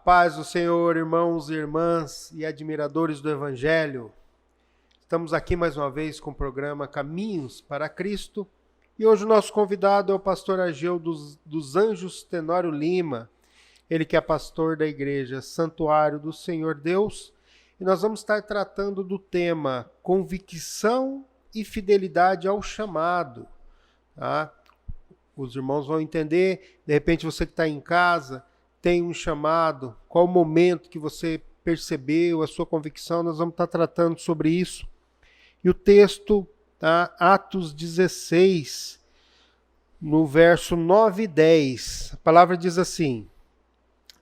Paz do Senhor, irmãos e irmãs e admiradores do Evangelho. Estamos aqui mais uma vez com o programa Caminhos para Cristo. E hoje o nosso convidado é o pastor Ageu dos Anjos Tenório Lima. Ele que é pastor da igreja Santuário do Senhor Deus. E nós vamos estar tratando do tema convicção e fidelidade ao chamado. Tá? Os irmãos vão entender, de repente você que está em casa tem um chamado, qual o momento que você percebeu a sua convicção, nós vamos estar tratando sobre isso. E o texto, tá? Atos 16, no verso 9 e 10, a palavra diz assim: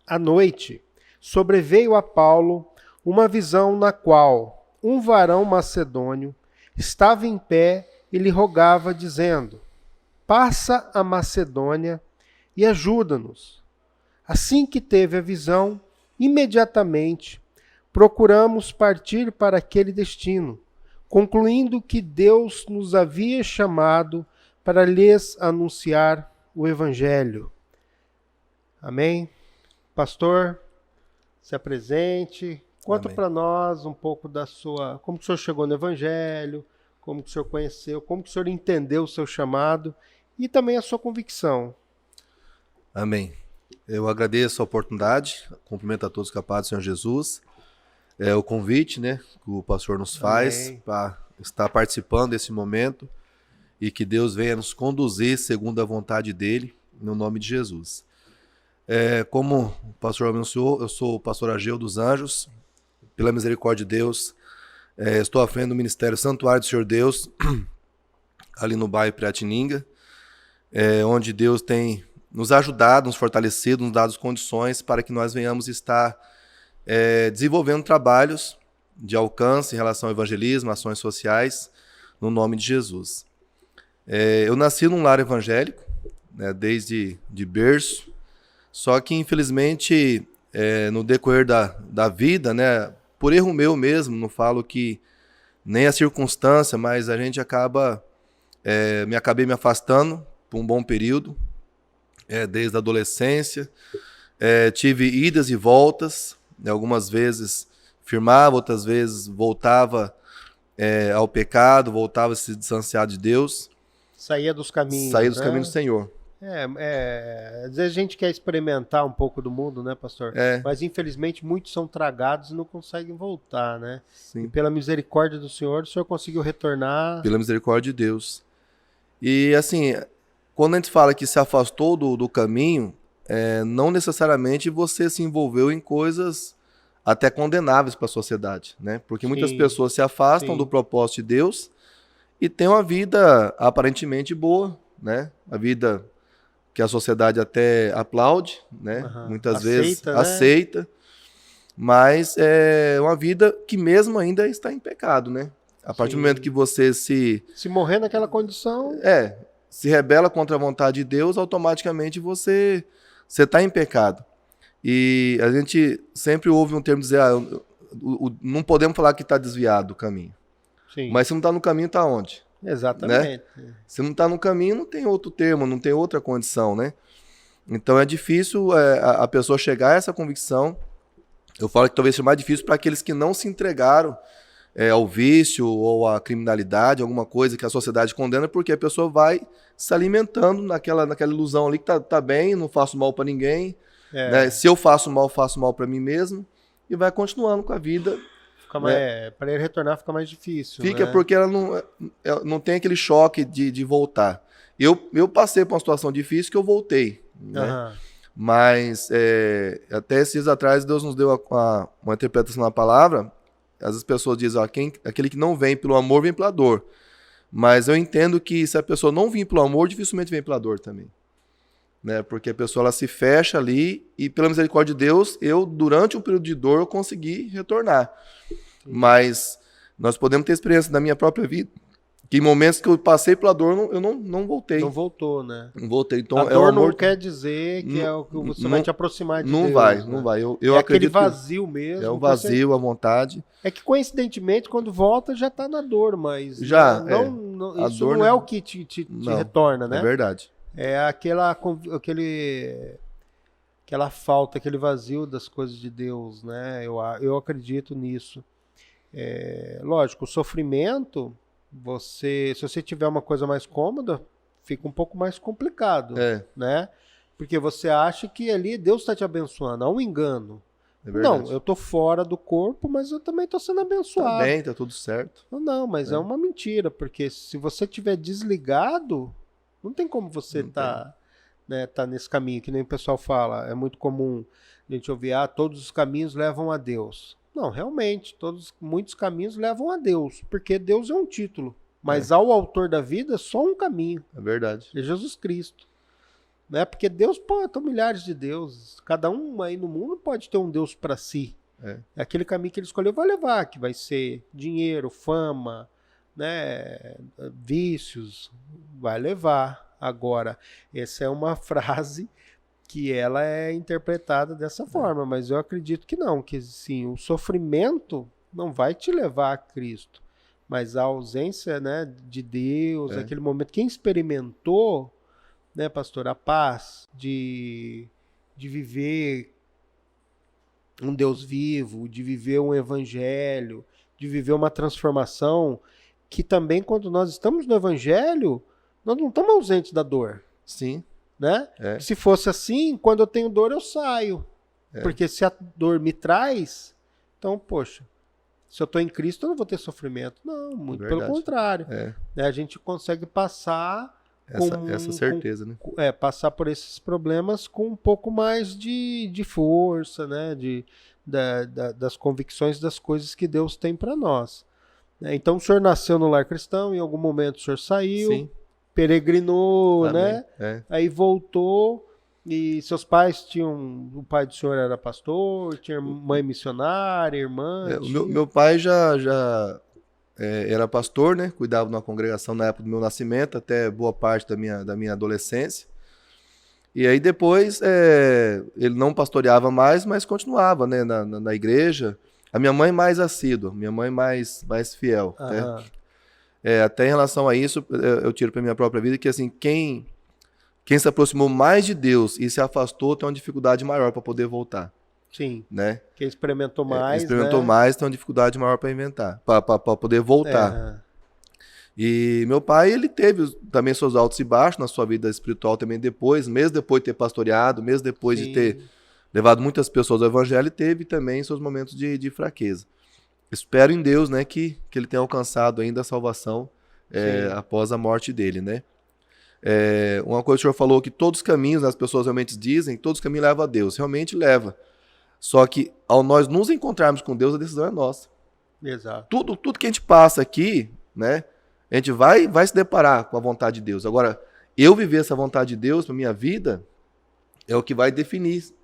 à noite sobreveio a Paulo uma visão na qual um varão macedônio estava em pé e lhe rogava, dizendo: passa a Macedônia e ajuda-nos. Assim que teve a visão, imediatamente procuramos partir para aquele destino, concluindo que Deus nos havia chamado para lhes anunciar o Evangelho. Amém? Pastor, se apresente, conta para nós um pouco da sua... Como que o senhor chegou no Evangelho, como que o senhor conheceu, como que o senhor entendeu o seu chamado e também a sua convicção. Amém. Eu agradeço a oportunidade, cumprimento a todos que a paz do Senhor Jesus. O convite, né, que o pastor nos faz para estar participando desse momento e que Deus venha nos conduzir segundo a vontade dele, no nome de Jesus. Como o pastor anunciou, eu sou o pastor Ageu dos Anjos, pela misericórdia de Deus, estou à frente do Ministério Santuário do Senhor Deus, ali no bairro Piratininga, onde Deus tem nos ajudado, nos fortalecido, nos dado condições para que nós venhamos estar desenvolvendo trabalhos de alcance em relação ao evangelismo, ações sociais, no nome de Jesus. Eu nasci num lar evangélico, né, desde de berço, só que infelizmente no decorrer da vida, né, por erro meu mesmo, não falo que nem a circunstância, mas a gente acabei me afastando por um bom período, desde a adolescência, tive idas e voltas, né, algumas vezes firmava, outras vezes voltava ao pecado, voltava a se distanciar de Deus. Saía dos caminhos. Saía dos caminhos do Senhor. Às vezes a gente quer experimentar um pouco do mundo, né, pastor? Mas infelizmente muitos são tragados e não conseguem voltar, né? Sim. E pela misericórdia do Senhor conseguiu retornar. Pela misericórdia de Deus. E assim, quando a gente fala que se afastou do caminho, não necessariamente você se envolveu em coisas até condenáveis para a sociedade, né? Porque muitas pessoas se afastam do propósito de Deus e têm uma vida aparentemente boa, né? A vida que a sociedade até aplaude, né? Muitas vezes aceita, mas é uma vida que mesmo ainda está em pecado, né? A partir do momento que você se morrer naquela condição... se rebela contra a vontade de Deus, automaticamente você está em pecado. E a gente sempre ouve um termo dizer, não podemos falar que está desviado do caminho. Sim. Mas se não está no caminho, está onde? Exatamente. Né? Se não está no caminho, não tem outro termo, não tem outra condição, né? Então é difícil a pessoa chegar a essa convicção. Eu falo que talvez seja mais difícil para aqueles que não se entregaram ao vício ou à criminalidade, alguma coisa que a sociedade condena, porque a pessoa vai se alimentando naquela ilusão ali que tá bem, não faço mal para ninguém, né? Se eu faço mal para mim mesmo, e vai continuando com a vida. Para ele retornar fica mais difícil. Fica, né? Porque ela não tem aquele choque de voltar. Eu passei por uma situação difícil que eu voltei, né? Mas até esses dias atrás Deus nos deu uma interpretação da palavra. Às vezes as pessoas dizem, aquele que não vem pelo amor, vem pela dor. Mas eu entendo que se a pessoa não vir pelo amor, dificilmente vem pela dor também. Né? Porque a pessoa ela se fecha ali e pela misericórdia de Deus, durante um período de dor, eu consegui retornar. Mas nós podemos ter experiência da minha própria vida, que em momentos que eu passei pela dor, eu não voltei. Não voltou, né? Não voltei. Então, a dor não quer dizer que é o que você vai te aproximar de Deus. Não vai. Eu acredito aquele vazio mesmo. É o vazio, a vontade. É que coincidentemente, quando volta, já está na dor, mas isso dor, não é o que te retorna, né? É verdade. É aquele aquela falta, aquele vazio das coisas de Deus, né? Eu acredito nisso. Lógico, o sofrimento, se você tiver uma coisa mais cômoda, fica um pouco mais complicado, né? Porque você acha que ali Deus está te abençoando, há um engano. Não, eu tô fora do corpo, mas eu também tô sendo abençoado. Tá bem, tá tudo certo. Não, mas é uma mentira, porque se você tiver desligado, não tem como você tá nesse caminho, que nem o pessoal fala. É muito comum a gente ouvir, todos os caminhos levam a Deus. Não, realmente, muitos caminhos levam a Deus, porque Deus é um título, mas ao autor da vida, só um caminho. É verdade. É Jesus Cristo. Né? Porque Deus, tem milhares de deuses. Cada um aí no mundo pode ter um Deus para si. Aquele caminho que ele escolheu vai levar, que vai ser dinheiro, fama, né? Vícios, vai levar. Agora, essa é uma frase que ela é interpretada dessa forma, mas eu acredito que não, que sim, o sofrimento não vai te levar a Cristo, mas a ausência, né, de Deus, aquele momento, quem experimentou, né, pastor, a paz de viver um Deus vivo, de viver um evangelho, de viver uma transformação, que também quando nós estamos no evangelho, nós não estamos ausentes da dor. Sim. Né? Se fosse assim, quando eu tenho dor eu saio. Porque se a dor me traz, então, poxa, se eu estou em Cristo eu não vou ter sofrimento. Não, muito pelo contrário. A gente consegue passar essa certeza, né? Passar por esses problemas com um pouco mais de força, né? Das convicções das coisas que Deus tem para nós. Então o senhor nasceu no lar cristão, em algum momento o senhor saiu, sim, peregrinou, né? Aí voltou, e seus pais tinham... O pai do senhor era pastor, tinha mãe missionária, irmã... Meu pai já era pastor, né? Cuidava de uma congregação na época do meu nascimento, até boa parte da minha adolescência. E aí depois ele não pastoreava mais, mas continuava, né, na igreja. A minha mãe mais assídua, minha mãe mais fiel. Né? Até em relação a isso, eu tiro para minha própria vida que assim, quem se aproximou mais de Deus e se afastou tem uma dificuldade maior para poder voltar. Sim. Né? Quem experimentou mais. Experimentou mais tem uma dificuldade maior para poder voltar. E meu pai, ele teve também seus altos e baixos na sua vida espiritual também depois, mesmo depois de ter pastoreado, mesmo depois de ter levado muitas pessoas ao evangelho, teve também seus momentos de fraqueza. Espero em Deus, né, que ele tenha alcançado ainda a salvação após a morte dele, né? Uma coisa que o senhor falou, que todos os caminhos, as pessoas realmente dizem, que todos os caminhos levam a Deus. Realmente leva. Só que ao nós nos encontrarmos com Deus, a decisão é nossa. Exato. Tudo que a gente passa aqui, né, a gente vai se deparar com a vontade de Deus. Agora, eu viver essa vontade de Deus na minha vida é o que vai definir.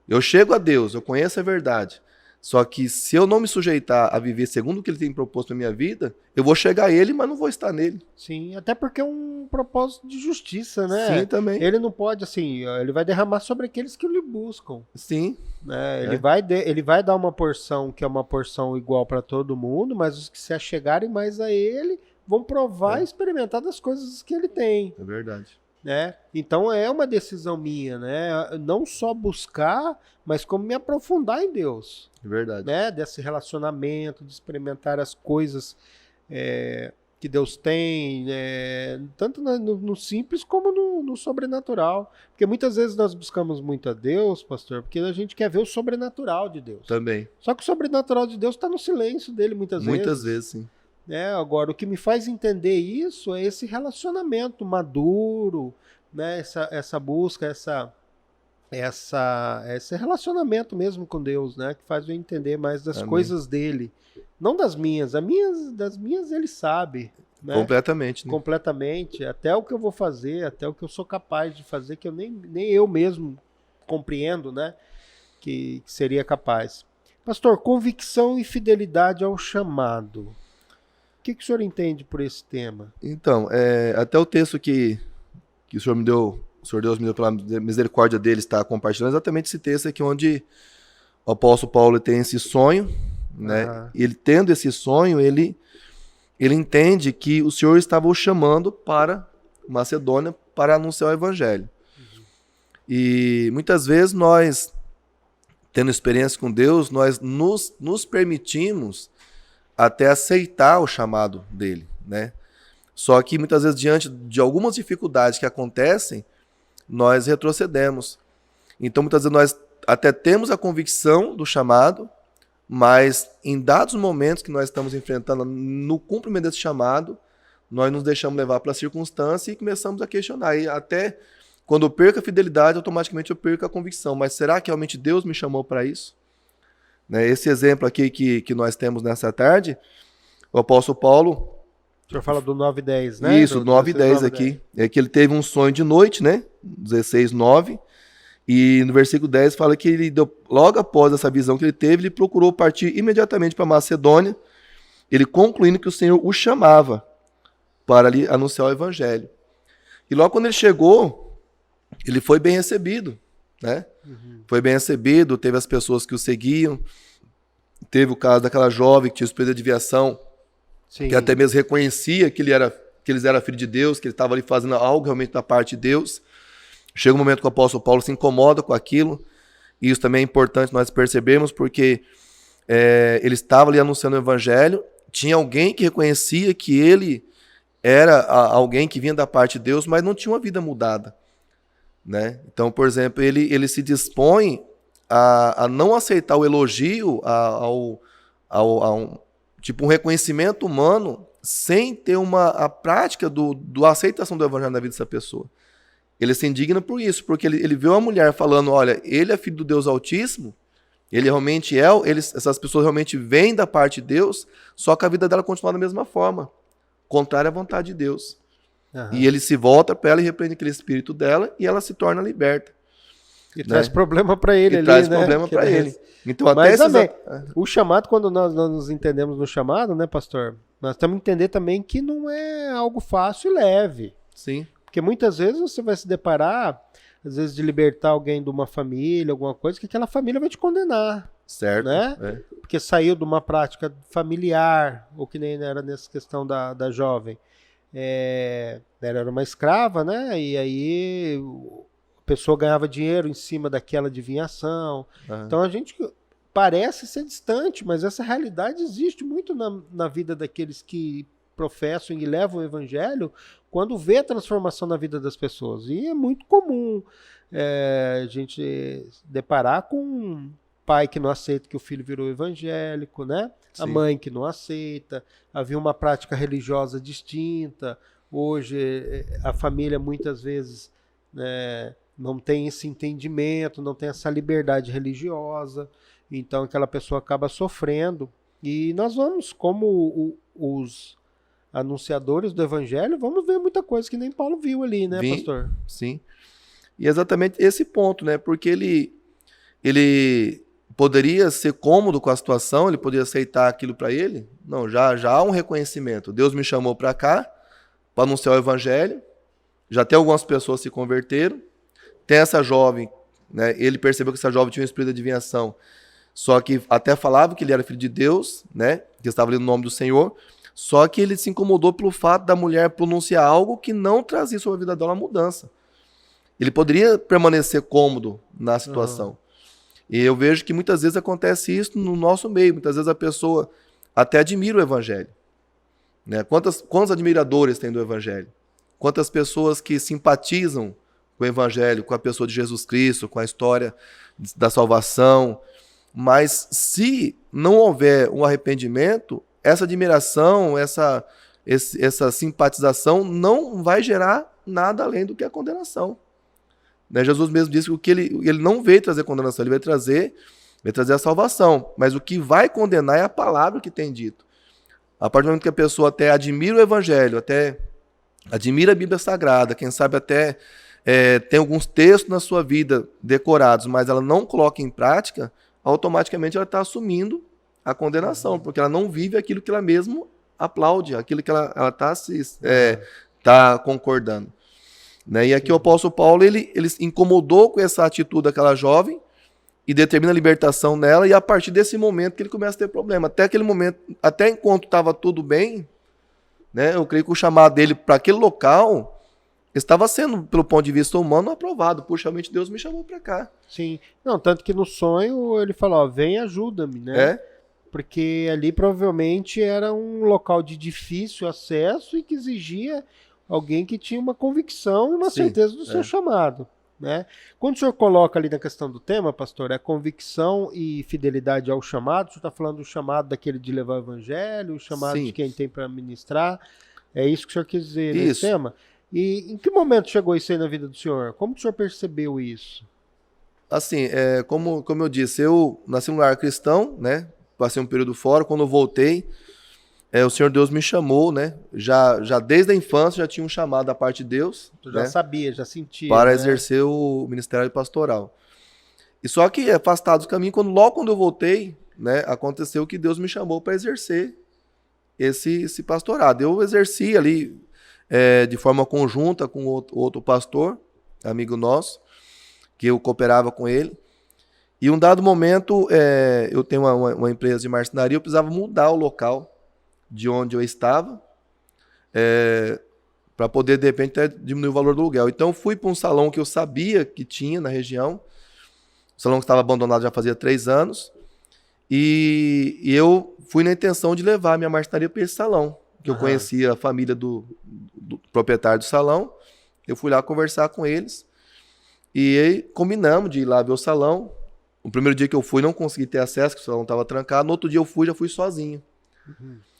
Eu chego a Deus, eu conheço a verdade. Só que se eu não me sujeitar a viver segundo o que ele tem proposto na minha vida, eu vou chegar a ele, mas não vou estar nele. Sim, até porque é um propósito de justiça, né? Sim, também. Ele não pode, assim, ele vai derramar sobre aqueles que lhe buscam. Sim. Né? Ele vai dar uma porção que é uma porção igual para todo mundo, mas os que se achegarem mais a ele vão provar e experimentar das coisas que ele tem. É verdade. Né? Então é uma decisão minha, né? Não só buscar, mas como me aprofundar em Deus. É verdade. Né? Desse relacionamento, de experimentar as coisas que Deus tem, tanto no simples como no sobrenatural. Porque muitas vezes nós buscamos muito a Deus, pastor, porque a gente quer ver o sobrenatural de Deus. Também. Só que o sobrenatural de Deus está no silêncio dele muitas vezes. Muitas vezes, sim. Agora, o que me faz entender isso é esse relacionamento maduro, né? Essa busca, esse relacionamento mesmo com Deus, né? Que faz eu entender mais das coisas dele. Não das minhas. Das minhas ele sabe. Né? Completamente. Né? Completamente. Até o que eu vou fazer, até o que eu sou capaz de fazer, que eu nem eu mesmo compreendo, né? Que seria capaz. Pastor, convicção e fidelidade ao chamado. O que o senhor entende por esse tema? Então, até o texto que o senhor me deu, o Senhor Deus me deu pela misericórdia dele, está compartilhando exatamente esse texto aqui, onde o apóstolo Paulo tem esse sonho, né? E ele tendo esse sonho, ele entende que o Senhor estava o chamando para Macedônia para anunciar o evangelho. E muitas vezes nós, tendo experiência com Deus, nós nos permitimos até aceitar o chamado dele, né? Só que muitas vezes, diante de algumas dificuldades que acontecem, nós retrocedemos. Então, muitas vezes nós até temos a convicção do chamado, mas em dados momentos que nós estamos enfrentando no cumprimento desse chamado, nós nos deixamos levar pela circunstância e começamos a questionar. E até quando eu perco a fidelidade, automaticamente eu perco a convicção. Mas será que realmente Deus me chamou para isso? Né? Esse exemplo aqui que nós temos nessa tarde, o apóstolo Paulo... O senhor fala do 9 e 10, né? Isso, 9 e 10 aqui. É que ele teve um sonho de noite, né? 16, 9. E no versículo 10 fala que ele, logo após essa visão que ele teve, ele procurou partir imediatamente para Macedônia, ele concluindo que o Senhor o chamava para ali anunciar o evangelho. E logo quando ele chegou, ele foi bem recebido, né? Foi bem recebido, teve as pessoas que o seguiam, teve o caso daquela jovem que tinha espírito de adivinhação, sim, que até mesmo reconhecia que eles eram filhos de Deus, que ele estava ali fazendo algo realmente da parte de Deus. Chega um momento que o apóstolo Paulo se incomoda com aquilo, e isso também é importante nós percebermos, porque ele estava ali anunciando o evangelho, tinha alguém que reconhecia que ele era alguém que vinha da parte de Deus, mas não tinha uma vida mudada, né? Então, por exemplo, ele se dispõe a não aceitar o elogio, um reconhecimento humano, sem ter a prática do aceitação do evangelho na vida dessa pessoa. Ele se indigna por isso, porque ele vê uma mulher falando, olha, ele é filho do Deus Altíssimo, ele realmente essas pessoas realmente vêm da parte de Deus, só que a vida dela continua da mesma forma, contrária à vontade de Deus. Uhum. E ele se volta para ela e repreende aquele espírito dela, e ela se torna liberta. E traz problema para ele ali, traz né? problema para ele. Então, mas também, o chamado, quando nós nos entendemos no chamado, né, pastor? Nós temos que entender também que não é algo fácil e leve. Sim. Porque muitas vezes você vai se deparar, às vezes, de libertar alguém de uma família, alguma coisa, que aquela família vai te condenar. Certo. Né? Porque saiu de uma prática familiar, ou que nem era nessa questão da jovem. Ela era uma escrava, né? E aí a pessoa ganhava dinheiro em cima daquela adivinhação. Uhum. Então a gente parece ser distante, mas essa realidade existe muito na vida daqueles que professam e levam o evangelho, quando vê a transformação na vida das pessoas. E é muito comum a gente deparar com um pai que não aceita que o filho virou evangélico, né? Sim. A mãe que não aceita, havia uma prática religiosa distinta. Hoje a família muitas vezes não tem esse entendimento, não tem essa liberdade religiosa, então aquela pessoa acaba sofrendo. E nós vamos, como os anunciadores do evangelho, vamos ver muita coisa que nem Paulo viu ali, né, pastor? Sim. E exatamente esse ponto, né? Porque ele poderia ser cômodo com a situação, ele poderia aceitar aquilo para ele. Não, já há um reconhecimento. Deus me chamou para cá para anunciar o evangelho. Já tem algumas pessoas que se converteram. Tem essa jovem, né? Ele percebeu que essa jovem tinha um espírito de adivinhação. Só que até falava que ele era filho de Deus, né? Que estava ali no nome do Senhor. Só que ele se incomodou pelo fato da mulher pronunciar algo que não trazia sobre a vida dela uma mudança. Ele poderia permanecer cômodo na situação. Uhum. E eu vejo que muitas vezes acontece isso no nosso meio. Muitas vezes a pessoa até admira o evangelho, né? Quantos admiradores tem do evangelho? Quantas pessoas que simpatizam com o evangelho, com a pessoa de Jesus Cristo, com a história da salvação. Mas se não houver um arrependimento, essa admiração, essa simpatização não vai gerar nada além do que a condenação. Né? Jesus mesmo disse que ele não veio trazer condenação, ele veio trazer a salvação. Mas o que vai condenar é a palavra que tem dito. A partir do momento que a pessoa até admira o evangelho, até admira a Bíblia Sagrada, quem sabe até tem alguns textos na sua vida decorados, mas ela não coloca em prática, automaticamente ela está assumindo a condenação, porque ela não vive aquilo que ela mesmo aplaude, aquilo que ela está concordando. Né? E aqui o apóstolo Paulo, ele incomodou com essa atitude daquela jovem e determina a libertação nela, e a partir desse momento que ele começa a ter problema. Até aquele momento, até enquanto estava tudo bem, né, eu creio que o chamado dele para aquele local estava sendo, pelo ponto de vista humano, aprovado. Puxa, realmente Deus me chamou para cá. Sim. Não, tanto que no sonho ele falou, ó, vem ajuda-me, né? É? Porque ali provavelmente era um local de difícil acesso e que exigia alguém que tinha uma convicção e uma Sim, certeza do seu chamado, né? Quando o senhor coloca ali na questão do tema, pastor, é convicção e fidelidade ao chamado, o senhor está falando do chamado daquele de levar o evangelho, o chamado Sim. de quem tem para ministrar, é isso que o senhor quis dizer nesse Isso. tema? E em que momento chegou isso aí na vida do senhor? Como que o senhor percebeu isso? Assim, como eu disse, eu nasci num lar cristão, né? Passei um período fora. Quando eu voltei, o Senhor Deus me chamou, né? Já desde a infância já tinha um chamado da parte de Deus, Eu já né? sabia, já sentia, Para né? exercer o ministério pastoral. E só que afastado do caminho, logo quando eu voltei, né? Aconteceu que Deus me chamou para exercer esse pastorado. Eu exerci ali de forma conjunta com outro pastor, amigo nosso, que eu cooperava com ele. E um dado momento, eu tenho uma empresa de marcenaria, eu precisava mudar o local de onde eu estava, para poder, de repente, até diminuir o valor do aluguel. Então, eu fui para um salão que eu sabia que tinha na região, um salão que estava abandonado já fazia 3 anos, e eu fui na intenção de levar a minha marcenaria para esse salão, que eu conhecia a família do proprietário do salão. Eu fui lá conversar com eles, e aí combinamos de ir lá ver o salão. O primeiro dia que eu fui, não consegui ter acesso, porque o salão estava trancado. No outro dia eu já fui sozinho.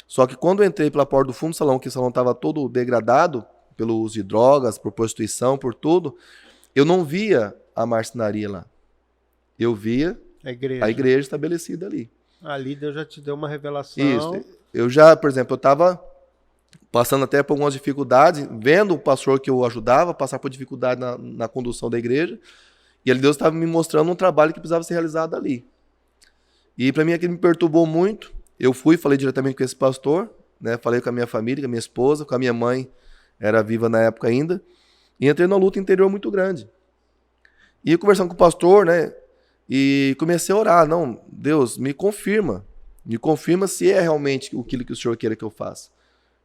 Só que quando eu entrei pela porta do fundo do salão, que o salão estava todo degradado pelo uso de drogas, por prostituição, por tudo, eu não via a marcenaria lá. Eu via a igreja estabelecida ali. Ali Deus já te deu uma revelação. Isso. Eu já, por exemplo, eu estava passando até por algumas dificuldades, vendo o pastor que eu ajudava passar por dificuldade na condução da igreja. E ali Deus estava me mostrando um trabalho que precisava ser realizado ali. E para mim aquilo me perturbou muito. Eu falei diretamente com esse pastor, né? Falei com a minha família, com a minha esposa, com a minha mãe, era viva na época ainda. E entrei numa luta interior muito grande. E conversando com o pastor, né? E comecei a orar. Não, Deus, me confirma se é realmente aquilo que o Senhor queira que eu faça.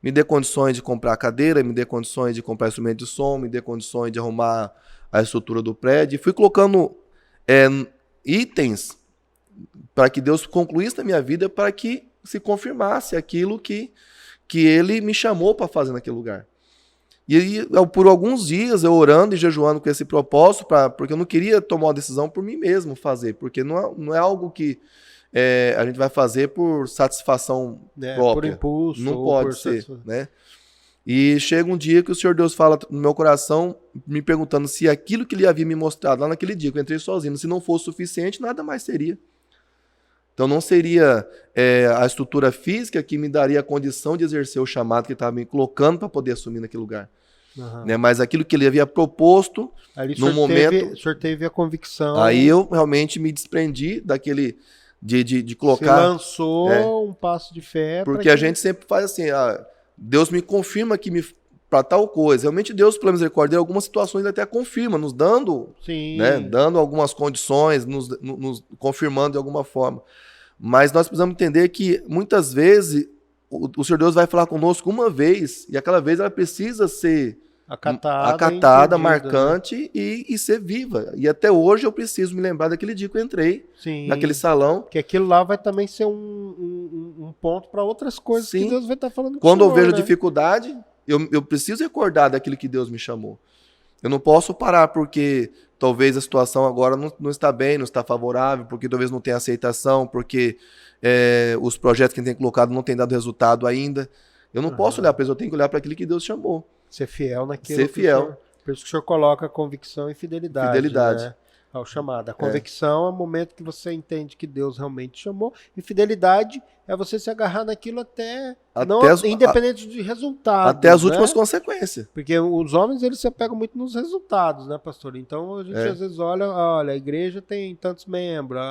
Me dê condições de comprar a cadeira, me dê condições de comprar instrumento de som, me dê condições de arrumar a estrutura do prédio. E fui colocando itens para que Deus concluísse na minha vida, para que se confirmasse aquilo que Ele me chamou para fazer naquele lugar. E aí, por alguns dias, eu orando e jejuando com esse propósito, porque eu não queria tomar uma decisão por mim mesmo fazer, porque não é algo que a gente vai fazer por satisfação própria. Por impulso. Não pode ser, né? E chega um dia que o Senhor Deus fala no meu coração, me perguntando se aquilo que Ele havia me mostrado lá naquele dia, que eu entrei sozinho, se não fosse suficiente, nada mais seria. Então não seria a estrutura física que me daria a condição de exercer o chamado que Ele estava me colocando para poder assumir naquele lugar. Né? Mas aquilo que Ele havia proposto, ali no momento... O senhor teve a convicção... Aí eu realmente me desprendi daquele... De colocar... Você lançou um passo de fé... Porque a gente sempre faz assim... Deus me confirma que para tal coisa. Realmente Deus, pela misericórdia, em algumas situações até confirma, nos dando, né, dando algumas condições, nos confirmando de alguma forma. Mas nós precisamos entender que muitas vezes o Senhor Deus vai falar conosco uma vez, e aquela vez ela precisa ser acatada, marcante, né? e ser viva. E até hoje eu preciso me lembrar daquele dia que eu entrei naquele salão. Que aquilo lá vai também ser um ponto para outras coisas que Deus vai estar falando com Quando o senhor, eu vejo né? dificuldade, eu preciso recordar daquilo que Deus me chamou. Eu não posso parar porque talvez a situação agora não está bem, não está favorável, porque talvez não tenha aceitação, porque os projetos que a gente tem colocado não têm dado resultado ainda. Eu não posso olhar para isso, eu tenho que olhar para aquilo que Deus chamou. Ser fiel naquilo. Ser fiel. Por isso que o senhor coloca convicção e fidelidade. Né? Ao chamado. A convicção é o momento que você entende que Deus realmente chamou. E fidelidade é você se agarrar naquilo até independente de resultados. Até as últimas consequências. Porque os homens, eles se apegam muito nos resultados, né, pastor? Então, a gente às vezes olha, a igreja tem tantos membros,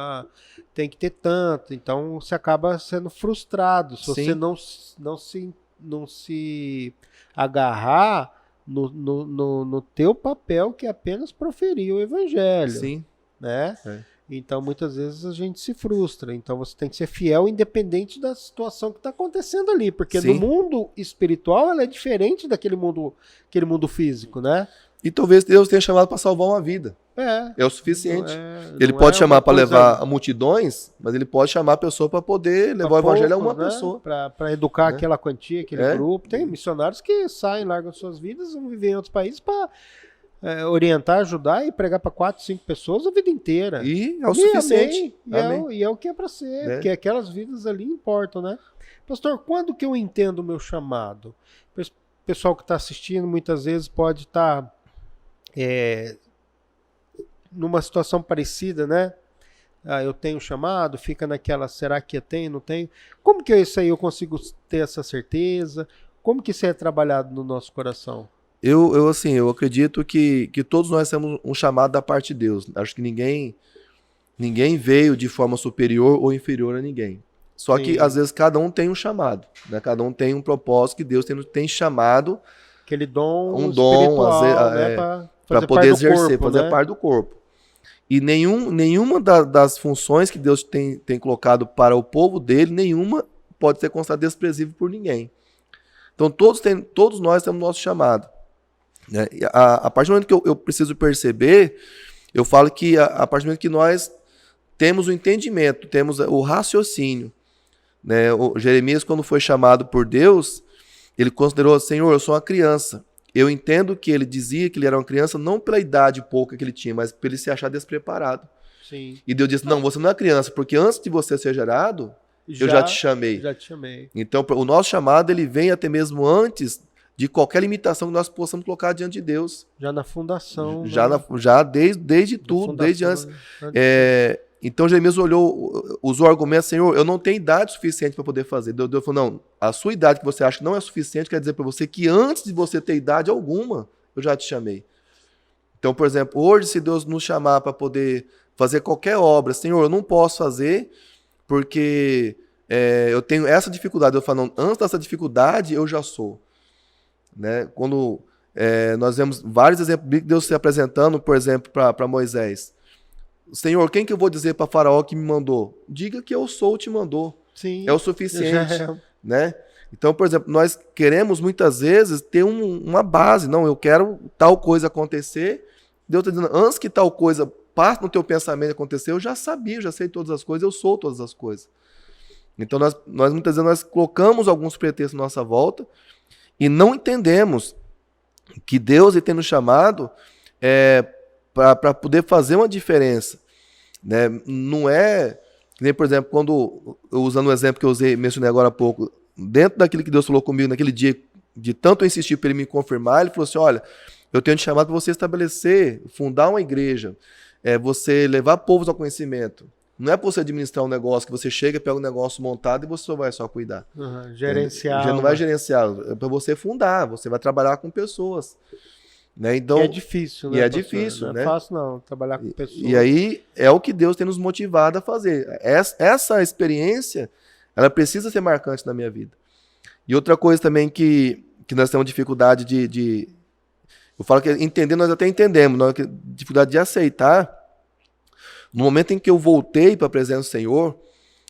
tem que ter tanto. Então, você acaba sendo frustrado. Se você não se agarrar no teu papel, que é apenas proferir o evangelho. Sim. Né? Então, muitas vezes a gente se frustra. Então, você tem que ser fiel independente da situação que está acontecendo ali. Porque Sim. no mundo espiritual, ela é diferente daquele mundo físico, né? E talvez Deus tenha chamado para salvar uma vida. É o suficiente. Ele pode chamar para levar a multidões, mas ele pode chamar a pessoa para poder levar o evangelho a uma pessoa. Para educar aquela quantia, aquele grupo. Tem missionários que saem, largam suas vidas, vão viver em outros países para orientar, ajudar e pregar para 4, 5 pessoas a vida inteira. E é o suficiente. E é o que é para ser, porque aquelas vidas ali importam, né? Pastor, quando que eu entendo o meu chamado? O pessoal que está assistindo muitas vezes pode estar numa situação parecida, né? Eu tenho chamado, fica naquela, será que eu tenho, não tenho? Como que é isso aí eu consigo ter essa certeza? Como que isso é trabalhado no nosso coração? Eu acredito que todos nós temos um chamado da parte de Deus. Acho que ninguém veio de forma superior ou inferior a ninguém. Só que, às vezes, cada um tem um chamado, né? Cada um tem um propósito que Deus tem chamado. Aquele dom espiritual, né? Para poder exercer, fazer parte do corpo. E nenhuma das funções que Deus tem colocado para o povo dele, nenhuma pode ser considerada desprezível por ninguém. Então, todos nós temos nosso chamado. Né? A partir do momento que eu preciso perceber, eu falo que a partir do momento que nós temos o entendimento, temos o raciocínio. Né? O Jeremias, quando foi chamado por Deus, ele considerou, Senhor, eu sou uma criança. Eu entendo que ele dizia que ele era uma criança não pela idade pouca que ele tinha, mas por ele se achar despreparado. Sim. E Deus disse, não, você não é criança, porque antes de você ser gerado, eu já te chamei. Então, o nosso chamado, ele vem até mesmo antes de qualquer limitação que nós possamos colocar diante de Deus. Já na fundação. Já desde tudo, desde antes. Então, Jeremias usou o argumento, Senhor, eu não tenho idade suficiente para poder fazer. Deus falou, não, a sua idade que você acha que não é suficiente, quer dizer para você que antes de você ter idade alguma, eu já te chamei. Então, por exemplo, hoje, se Deus nos chamar para poder fazer qualquer obra, Senhor, eu não posso fazer porque eu tenho essa dificuldade. Eu falo, não, antes dessa dificuldade, eu já sou. Né? Quando nós vemos vários exemplos de Deus se apresentando, por exemplo, para Moisés. Senhor, quem que eu vou dizer para Faraó que me mandou? Diga que eu sou, te mandou. Sim, é o suficiente. Né? Então, por exemplo, nós queremos muitas vezes ter uma base. Não, eu quero tal coisa acontecer. Deus está dizendo, antes que tal coisa passe no teu pensamento acontecer, eu já sabia, eu já sei todas as coisas, eu sou todas as coisas. Então, nós muitas vezes nós colocamos alguns pretextos na nossa volta e não entendemos que Deus tem nos chamado para poder fazer uma diferença. Né? Não é, nem por exemplo, quando, usando o exemplo que eu mencionei agora há pouco, dentro daquilo que Deus falou comigo naquele dia, de tanto eu insistir para ele me confirmar, ele falou assim, olha, eu tenho te chamado para você estabelecer, fundar uma igreja, você levar povos ao conhecimento. Não é para você administrar um negócio que você chega, pega um negócio montado e você vai só cuidar. Gerenciar. Já não vai gerenciar, é para você fundar, você vai trabalhar com pessoas. Né? Então, é difícil, né? Difícil, não é fácil não, trabalhar com pessoas. E aí é o que Deus tem nos motivado a fazer. Essa experiência, ela precisa ser marcante na minha vida. E outra coisa também que nós temos dificuldade de eu falo que entender, nós até entendemos, nós temos dificuldade de aceitar. No momento em que eu voltei para a presença do Senhor,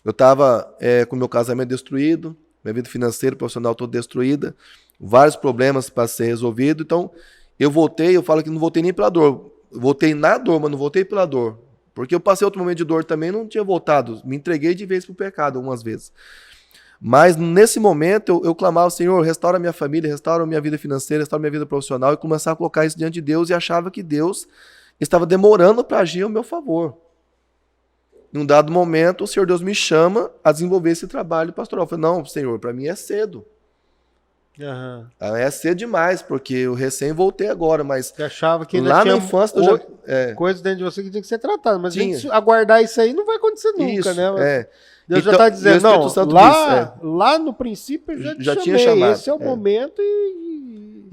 eu estava com meu casamento destruído, minha vida financeira, profissional toda destruída, vários problemas para ser resolvido. Então, eu voltei, eu falo que não voltei nem pela dor. Eu voltei na dor, mas não voltei pela dor. Porque eu passei outro momento de dor também, não tinha voltado. Me entreguei de vez para o pecado algumas vezes. Mas nesse momento eu clamava, Senhor, restaura minha família, restaura minha vida financeira, restaura minha vida profissional, e começava a colocar isso diante de Deus e achava que Deus estava demorando para agir ao meu favor. Em um dado momento, o Senhor Deus me chama a desenvolver esse trabalho pastoral. Eu falei, não, Senhor, para mim é cedo. É cedo demais, porque eu recém voltei agora, mas você achava que lá na infância coisas dentro de você que tinha que ser tratado, mas a gente aguardar isso aí não vai acontecer nunca, né? Mas Deus então, já está dizendo, não, lá no princípio eu já te chamei, esse é o momento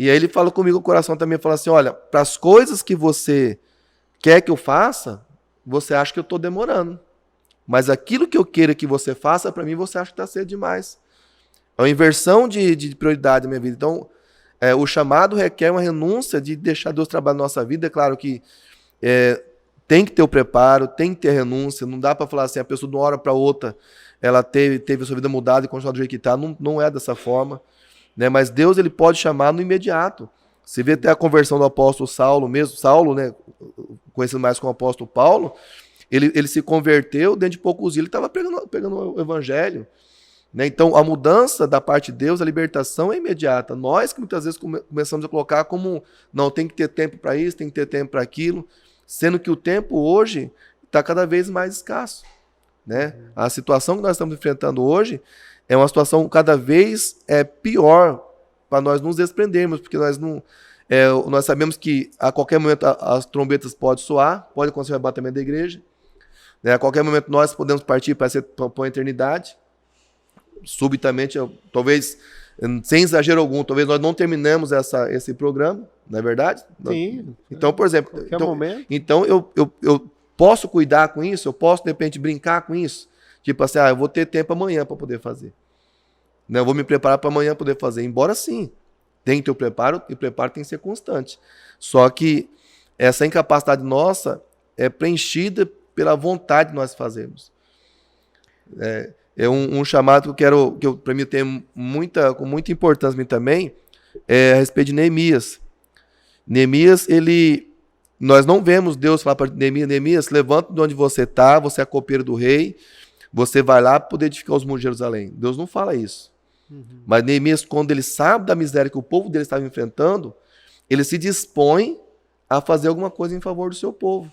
E aí ele fala comigo, o coração também fala assim, olha, para as coisas que você quer que eu faça, você acha que eu estou demorando, mas aquilo que eu queira que você faça, para mim você acha que está cedo demais. É uma inversão de prioridade na minha vida. Então, o chamado requer uma renúncia de deixar Deus trabalhar na nossa vida. É claro que tem que ter o preparo, tem que ter renúncia. Não dá para falar assim, a pessoa de uma hora para outra, ela teve a sua vida mudada e continuar do jeito que está. Não é dessa forma. Né? Mas Deus, ele pode chamar no imediato. Você vê até a conversão do apóstolo Saulo mesmo. Saulo, né, conhecido mais como apóstolo Paulo, ele se converteu, dentro de poucos dias ele estava pegando o evangelho. Né? Então, a mudança da parte de Deus, a libertação é imediata. Nós que muitas vezes começamos a colocar como, não, tem que ter tempo para isso, tem que ter tempo para aquilo, sendo que o tempo hoje está cada vez mais escasso. Né? A situação que nós estamos enfrentando hoje é uma situação cada vez pior para nós nos desprendermos, porque nós sabemos que a qualquer momento as trombetas podem soar, pode acontecer o abatimento da igreja, né? A qualquer momento nós podemos partir para a eternidade, subitamente, talvez, sem exagero algum, talvez nós não terminemos esse programa, não é verdade? Sim. Então, por exemplo, momento. Então eu posso cuidar com isso, eu posso, de repente, brincar com isso, tipo assim, eu vou ter tempo amanhã para poder fazer. Eu vou me preparar para amanhã poder fazer. Embora sim, tem que ter o preparo, e o preparo tem que ser constante. Só que essa incapacidade nossa é preenchida pela vontade de nós fazermos. É um chamado que para mim tem com muita importância também, a respeito de Neemias. Neemias, nós não vemos Deus falar para Neemias, levanta de onde você está, você é copeiro do rei, você vai lá para poder edificar os muros de Jerusalém. Deus não fala isso. Mas Neemias, quando ele sabe da miséria que o povo dele estava enfrentando, ele se dispõe a fazer alguma coisa em favor do seu povo.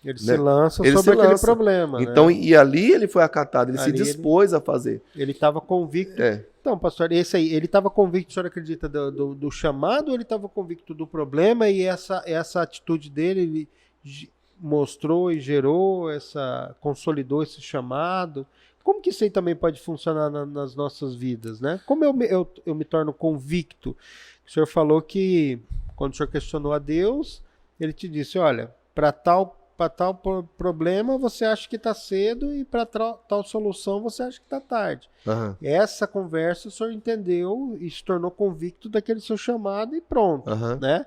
Ele se lança sobre aquele problema. Então, né? E ali ele foi acatado, ele se dispôs a fazer. Ele estava convicto. Então, pastor, esse aí, ele estava convicto, o senhor acredita, do chamado, ou ele estava convicto do problema, e essa atitude dele, ele mostrou e gerou, consolidou esse chamado? Como que isso aí também pode funcionar nas nossas vidas, né? Como eu me torno convicto? O senhor falou que, quando o senhor questionou a Deus, ele te disse, olha, para tal problema você acha que está cedo, e para tal solução você acha que está tarde. Uhum. Essa conversa o senhor entendeu e se tornou convicto daquele seu chamado e pronto, né?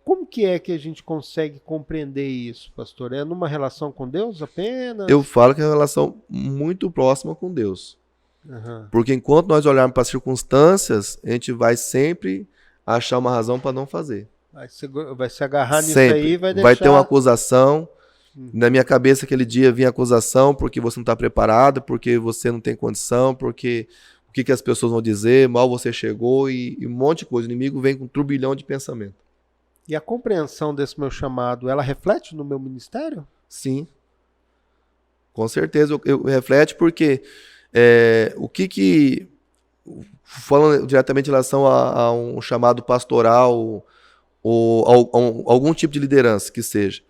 Como que é que a gente consegue compreender isso, pastor? É numa relação com Deus apenas? Eu falo que é uma relação muito próxima com Deus. Porque enquanto nós olharmos para as circunstâncias, a gente vai sempre achar uma razão para não fazer. Vai se agarrar nisso sempre. Aí, vai deixar... Vai ter uma acusação. Na minha cabeça, aquele dia, vinha acusação porque você não está preparado, porque você não tem condição, porque o que as pessoas vão dizer, mal você chegou, e um monte de coisa. O inimigo vem com um turbilhão de pensamento. E a compreensão desse meu chamado, ela reflete no meu ministério? Sim. Com certeza, eu reflete porque falando diretamente em relação a um chamado pastoral ou a algum tipo de liderança que seja,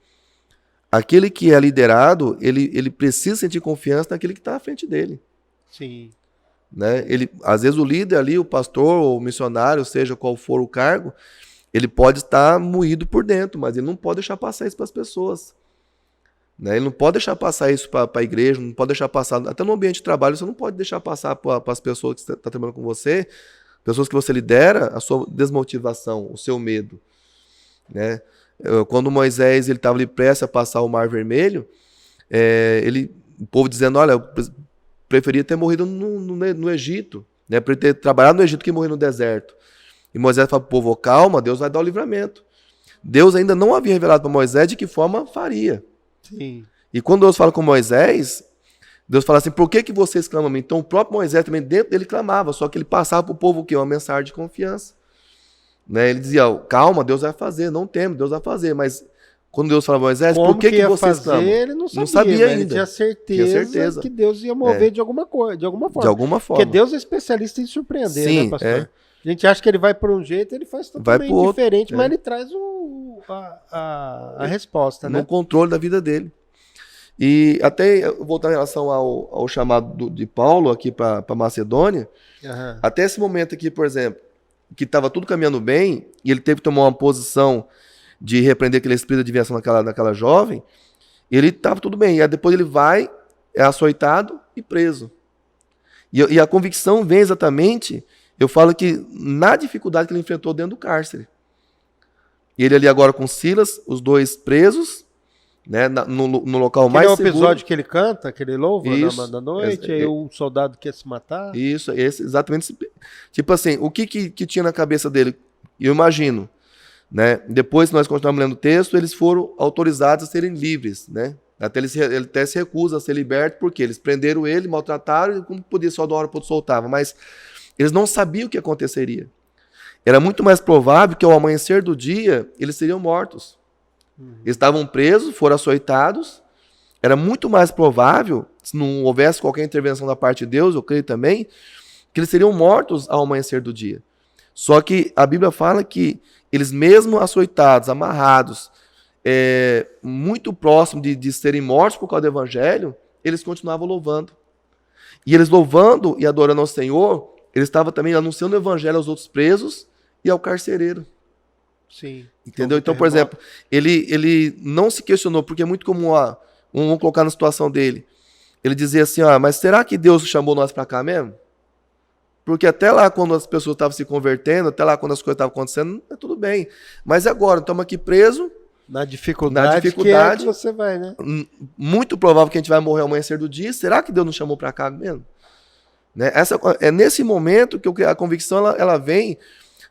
aquele que é liderado, ele precisa sentir confiança naquele que está à frente dele. Sim. Né? Às vezes o líder ali, o pastor ou o missionário, seja qual for o cargo, ele pode estar moído por dentro, mas ele não pode deixar passar isso para as pessoas. Né? Ele não pode deixar passar isso para a igreja, não pode deixar passar, até no ambiente de trabalho, você não pode deixar passar para as pessoas que estão trabalhando com você, pessoas que você lidera, a sua desmotivação, o seu medo. Né? Quando Moisés estava ali prestes a passar o Mar Vermelho, o povo dizendo, olha, eu preferia ter morrido no Egito, né? Preferia ter trabalhado no Egito que morrer no deserto. E Moisés fala para o povo, calma, Deus vai dar o livramento. Deus ainda não havia revelado para Moisés de que forma faria. Sim. E quando Deus fala com Moisés, Deus fala assim, por que vocês clamam a mim? Então o próprio Moisés também dentro dele clamava, só que ele passava para o povo o quê? Uma mensagem de confiança. Né? Ele dizia, calma, Deus vai fazer, não teme, Deus vai fazer. Mas quando Deus fala para Moisés, por que vocês clamam? Ele não sabia ainda. Ele tinha certeza que Deus ia mover de alguma forma. De alguma forma. Porque Deus é especialista em surpreender, né, pastor? A gente acha que ele vai por um jeito, ele faz totalmente diferente, mas ele traz a resposta, né? No controle da vida dele. E até, voltando em relação ao chamado de Paulo aqui para Macedônia, até esse momento aqui, por exemplo, que estava tudo caminhando bem, e ele teve que tomar uma posição de repreender aquele espírito de adivinhação naquela jovem, ele estava tudo bem. E aí depois ele vai, é açoitado e preso. E a convicção vem exatamente... Eu falo que na dificuldade que ele enfrentou dentro do cárcere. E ele ali agora com Silas, os dois presos, né, no local Que mais é o seguro. episódio que ele canta, que ele louva Isso, da noite, aí o soldado quer se matar. Isso, exatamente. Tipo assim, o que tinha na cabeça dele? Eu imagino, né? Depois que nós continuamos lendo o texto, eles foram autorizados a serem livres, né? Ele até se recusa a ser liberto, porque eles prenderam ele, maltrataram, e como podia só de uma hora para outra soltava, mas eles não sabiam o que aconteceria. Era muito mais provável que ao amanhecer do dia, eles seriam mortos. Eles estavam presos, foram açoitados. Era muito mais provável, se não houvesse qualquer intervenção da parte de Deus, eu creio também, que eles seriam mortos ao amanhecer do dia. Só que a Bíblia fala que eles mesmo açoitados, amarrados, muito próximos de serem mortos por causa do Evangelho, eles continuavam louvando. E eles louvando e adorando ao Senhor, eles estavam também anunciando o Evangelho aos outros presos e ao carcereiro. Sim. Entendeu? Então, por exemplo, ele não se questionou, porque é muito comum, vamos colocar na situação dele. Ele dizia assim, mas será que Deus chamou nós para cá mesmo? Porque até lá, quando as pessoas estavam se convertendo, até lá, quando as coisas estavam acontecendo, tudo bem. Mas agora, estamos aqui presos. Na dificuldade que é que você vai, né? Muito provável que a gente vai morrer ao amanhecer do dia. Será que Deus nos chamou para cá mesmo? Né? É nesse momento que a convicção ela vem,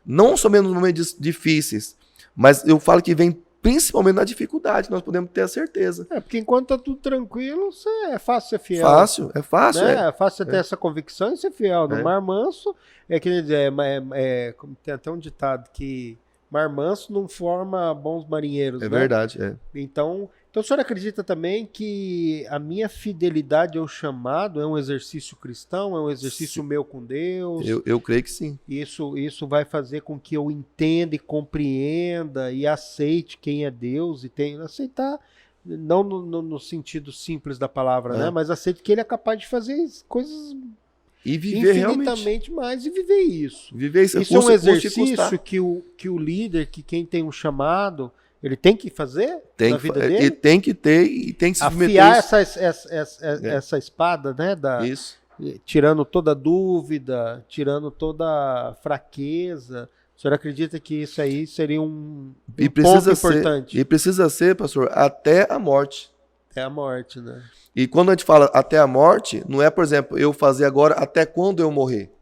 não somente nos momentos difíceis, mas eu falo que vem principalmente na dificuldade, nós podemos ter a certeza. Porque enquanto tá tudo tranquilo, é fácil ser fiel. É fácil. Né? É fácil ter essa convicção e ser fiel. No Mar Manso, tem até um ditado que Mar Manso não forma bons marinheiros. É verdade, Então, o senhor acredita também que a minha fidelidade ao chamado é um exercício cristão, é um exercício meu com Deus? Eu creio que sim. Isso vai fazer com que eu entenda e compreenda e aceite quem é Deus e aceitar, não no sentido simples da palavra, né? Mas aceite que ele é capaz de fazer coisas e viver infinitamente mais e viver isso. Viver isso é um exercício que o líder, que quem tem um chamado, ele tem que fazer na vida dele? Ele tem que ter e tem que se afiar essa espada, né? Isso. Tirando toda dúvida, tirando toda fraqueza. O senhor acredita que isso aí seria um ponto importante? E precisa ser, pastor, até a morte. Até a morte, né? E quando a gente fala até a morte, não é, por exemplo, eu fazer agora até quando eu morrer.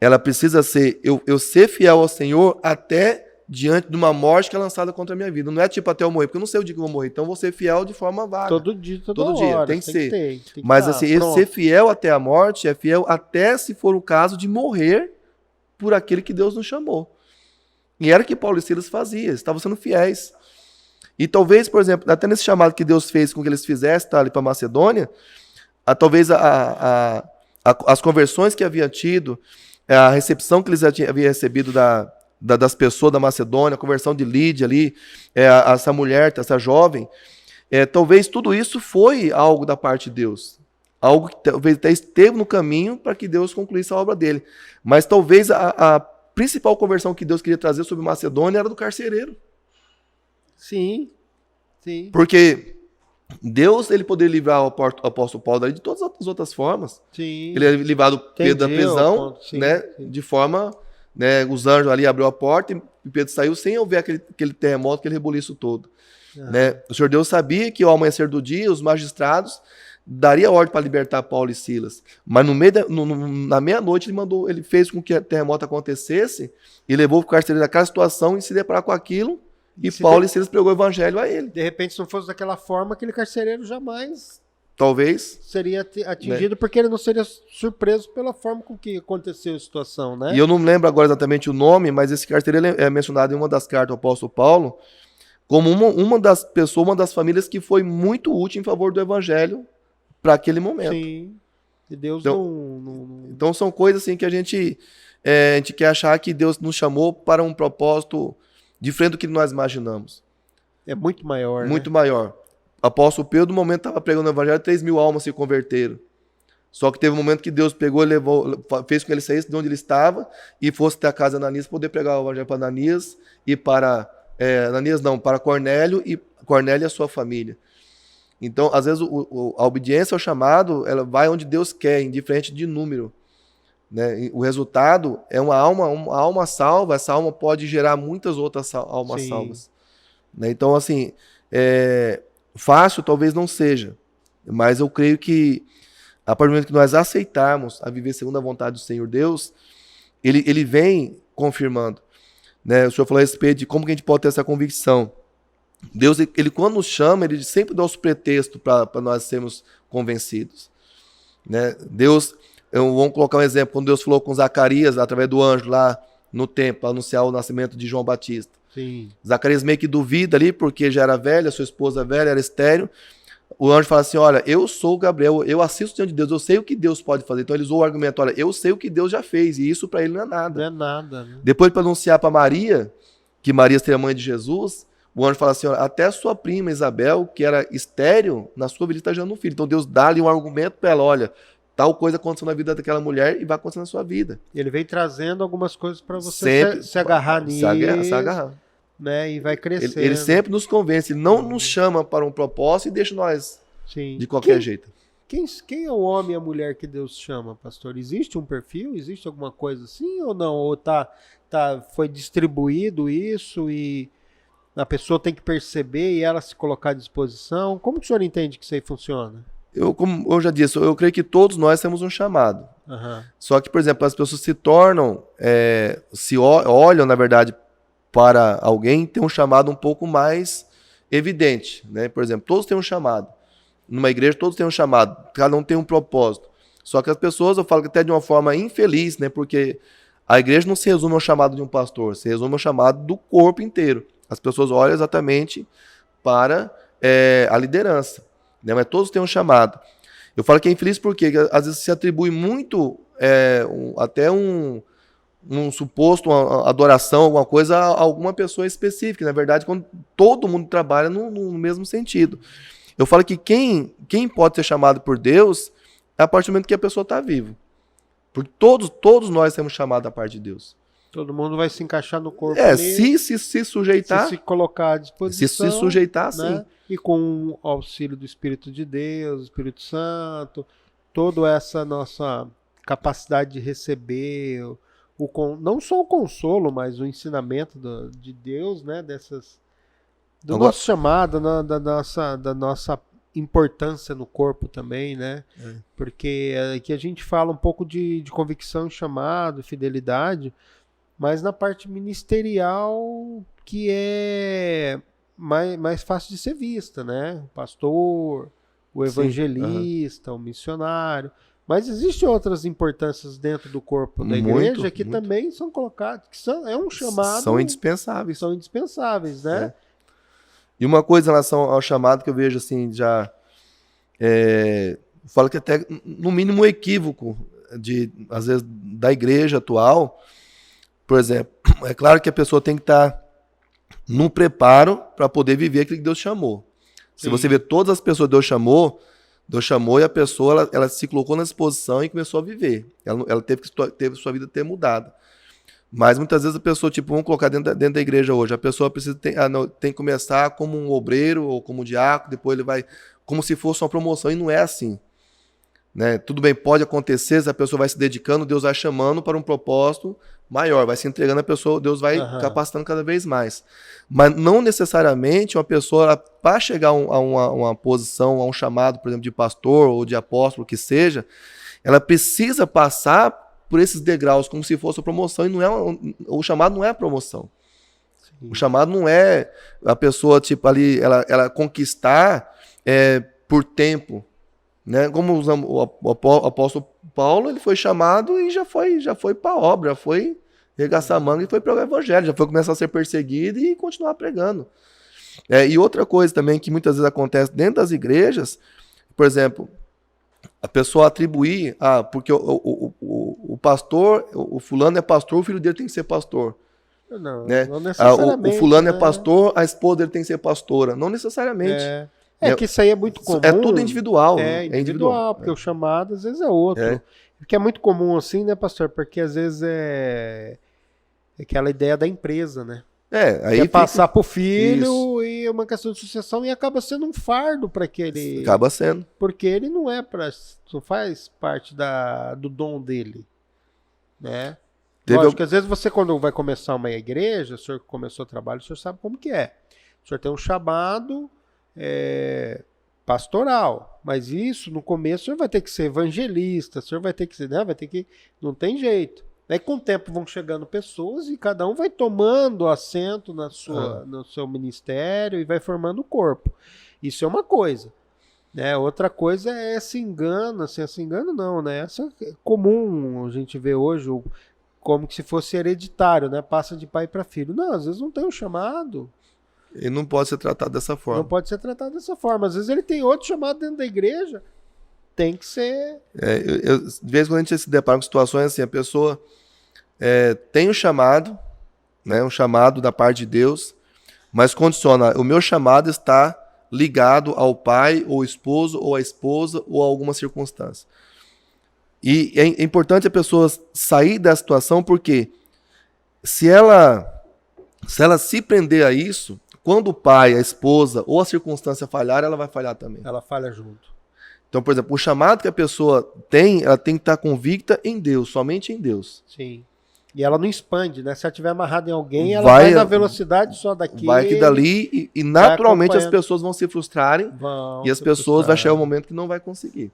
Ela precisa ser eu ser fiel ao Senhor até diante de uma morte que é lançada contra a minha vida. Não é tipo até eu morrer, porque eu não sei o dia que eu vou morrer. Então eu vou ser fiel de forma vaga. Todo dia, todo dia. Tem que ser. Mas assim, ser fiel até a morte é fiel até, se for o caso, de morrer por aquele que Deus nos chamou. E era o que Paulo e Silas faziam. Eles estavam sendo fiéis. E talvez, por exemplo, até nesse chamado que Deus fez com que eles fizessem ali para Macedônia, talvez as conversões que haviam tido, a recepção que eles haviam recebido das pessoas da Macedônia, a conversão de Lídia ali, essa mulher, essa jovem, talvez tudo isso foi algo da parte de Deus. Algo que talvez até esteve no caminho para que Deus concluísse a obra dele. Mas talvez a principal conversão que Deus queria trazer sobre Macedônia era do carcereiro. Sim. Porque Deus ele poderia livrar o apóstolo Paulo de todas as outras formas. Sim. Ele havia livrado Pedro da prisão, né, de forma... Né, os anjos ali abriu a porta e Pedro saiu sem haver aquele terremoto, aquele rebuliço todo. Né? O Senhor Deus sabia que ao amanhecer do dia os magistrados daria ordem para libertar Paulo e Silas, mas na meia-noite ele fez com que o terremoto acontecesse e levou o carcereiro naquela situação e se deparar com aquilo e Paulo e Silas pregou o evangelho a ele. De repente, se não fosse daquela forma, aquele carcereiro jamais... Talvez seria atingido, né? Porque ele não seria surpreso pela forma com que aconteceu a situação, né? E eu não lembro agora exatamente o nome, mas esse carcereiro é mencionado em uma das cartas do apóstolo Paulo como uma das pessoas, uma das famílias que foi muito útil em favor do evangelho para aquele momento. Sim. E Deus Então são coisas assim que a gente quer achar que Deus nos chamou para um propósito diferente do que nós imaginamos. É muito maior, muito maior. O apóstolo Pedro, no momento, estava pregando o evangelho, 3.000 almas se converteram. Só que teve um momento que Deus pegou, fez com que ele saísse de onde ele estava e fosse até a casa de Ananias, poder pregar o evangelho para Ananias e para Cornélio e a sua família. Então, às vezes, a obediência ao chamado, ela vai onde Deus quer, indiferente de número. Né? O resultado é uma alma salva, essa alma pode gerar muitas outras almas salvas. Né? Então, assim... Fácil talvez não seja, mas eu creio que a partir do momento que nós aceitarmos a viver segundo a vontade do Senhor Deus, ele vem confirmando. Né? O senhor falou a respeito de como que a gente pode ter essa convicção. Deus, ele quando nos chama, ele sempre dá os pretextos para nós sermos convencidos. Né? Deus, vamos colocar um exemplo, quando Deus falou com Zacarias, através do anjo lá no templo, para anunciar o nascimento de João Batista. Sim. Zacarias meio que duvida ali, porque já era velha, sua esposa velha, era estéril. O anjo fala assim, olha, eu sou Gabriel, eu assisto diante de Deus, eu sei o que Deus pode fazer. Então ele usou o argumento, olha, eu sei o que Deus já fez, e isso para ele não é nada. Não é nada. Né? Depois para anunciar para Maria, que Maria seria a mãe de Jesus, o anjo fala assim, olha, até sua prima Isabel, que era estéril, na sua vida está gerando um filho. Então Deus dá-lhe um argumento para ela, olha, tal coisa aconteceu na vida daquela mulher e vai acontecer na sua vida. Ele vem trazendo algumas coisas para você sempre se agarrar nisso. Se agarrar. Né? E vai crescendo. Ele sempre nos convence, ele não nos chama para um propósito e deixa nós de qualquer jeito. Quem é o homem e a mulher que Deus chama, pastor? Existe um perfil? Existe alguma coisa assim ou não? Ou foi distribuído isso e a pessoa tem que perceber e ela se colocar à disposição? Como que o senhor entende que isso aí funciona? Como eu já disse, eu creio que todos nós temos um chamado. Uhum. Só que, por exemplo, as pessoas se tornam, olham, na verdade, para alguém, tem um chamado um pouco mais evidente. Né? Por exemplo, todos têm um chamado. Numa igreja, todos têm um chamado. Cada um tem um propósito. Só que as pessoas, eu falo que até de uma forma infeliz, né? Porque a igreja não se resume ao chamado de um pastor, se resume ao chamado do corpo inteiro. As pessoas olham exatamente para a liderança. Né? Mas todos têm um chamado. Eu falo que é infeliz porque às vezes se atribui muito até um suposto, uma adoração, alguma coisa a alguma pessoa específica. Na verdade, quando todo mundo trabalha no mesmo sentido. Eu falo que quem pode ser chamado por Deus é a partir do momento que a pessoa está viva. Porque todos nós temos chamado da parte de Deus. Todo mundo vai se encaixar no corpo ali, se sujeitar. Se colocar à disposição. Se sujeitar, né? sim. E com o auxílio do Espírito de Deus, Espírito Santo, toda essa nossa capacidade de receber, não só o consolo, mas o ensinamento de Deus, né? Do nosso chamado, da nossa importância no corpo também, né? Porque aqui a gente fala um pouco de convicção, chamado, fidelidade, mas na parte ministerial que é mais fácil de ser vista, né? O pastor, o evangelista, o missionário. Mas existem outras importâncias dentro do corpo da igreja que também são colocadas, é um chamado... São indispensáveis. São indispensáveis, né? E uma coisa em relação ao chamado que eu vejo assim, falo que até no mínimo um equívoco às vezes da igreja atual, por exemplo, é claro que a pessoa tem que estar no preparo para poder viver aquilo que Deus chamou. Sim. Se você ver todas as pessoas que Deus chamou e a pessoa ela se colocou na disposição e começou a viver. Ela teve sua vida ter mudado. Mas muitas vezes a pessoa, vamos colocar dentro da igreja hoje, a pessoa tem que começar como um obreiro ou como um diácono, depois ele vai, como se fosse uma promoção, e não é assim. Né? Tudo bem, pode acontecer, se a pessoa vai se dedicando, Deus vai chamando para um propósito maior, vai se entregando a pessoa, Deus vai capacitando cada vez mais. Mas não necessariamente uma pessoa, para chegar a uma posição, a um chamado, por exemplo, de pastor ou de apóstolo, que seja, ela precisa passar por esses degraus, como se fosse a promoção, e o chamado não é a promoção. Sim. O chamado não é a pessoa, ali, ela conquistar por tempo. Né? Como o apóstolo Paulo, ele foi chamado e já foi para a obra, já foi regaçar a manga e foi pregar o evangelho, já foi começar a ser perseguido e continuar pregando. E outra coisa também que muitas vezes acontece dentro das igrejas, por exemplo, a pessoa atribuir, porque o pastor, o fulano é pastor, o filho dele tem que ser pastor. Não, né? Não necessariamente. O fulano é pastor, a esposa dele tem que ser pastora. Não necessariamente. Que isso aí é muito comum. É tudo individual. É individual, porque o chamado às vezes é outro. Porque é muito comum assim, né, pastor? Porque às vezes é aquela ideia da empresa, né? Aí quer passar pro filho e é uma questão de sucessão e acaba sendo um fardo para aquele... Acaba sendo. Porque ele não faz parte do dom dele, né? Lógico que às vezes você, quando vai começar uma igreja, o senhor que começou o trabalho, o senhor sabe como que é. O senhor tem um chamado, pastoral. Mas isso, no começo, o senhor vai ter que ser evangelista, o senhor vai ter que ser, né? Não tem jeito. Aí com o tempo vão chegando pessoas e cada um vai tomando assento no seu ministério e vai formando o corpo. Isso é uma coisa. Né? Outra coisa é esse engano, assim, esse engano não, né? Essa é comum a gente vê hoje, como que se fosse hereditário, né? Passa de pai para filho. Não, às vezes não tem um chamado. Ele não pode ser tratado dessa forma. Não pode ser tratado dessa forma. Às vezes ele tem outro chamado dentro da igreja. Tem que ser... de vez em quando a gente se depara com situações assim, a pessoa tem um chamado, né? Um chamado da parte de Deus, mas condiciona, o meu chamado está ligado ao pai, ou esposo, ou à esposa, ou a alguma circunstância. E é importante a pessoa sair da situação, porque se ela se prender a isso, quando o pai, a esposa ou a circunstância falhar, ela vai falhar também. Ela falha junto. Então, por exemplo, o chamado que a pessoa tem, ela tem que estar convicta em Deus, somente em Deus. Sim. E ela não expande, né? Se ela estiver amarrada em alguém, ela vai na velocidade só daqui. Vai aqui dali e naturalmente as pessoas vão se frustrarem e as pessoas vai chegar um momento que não vai conseguir.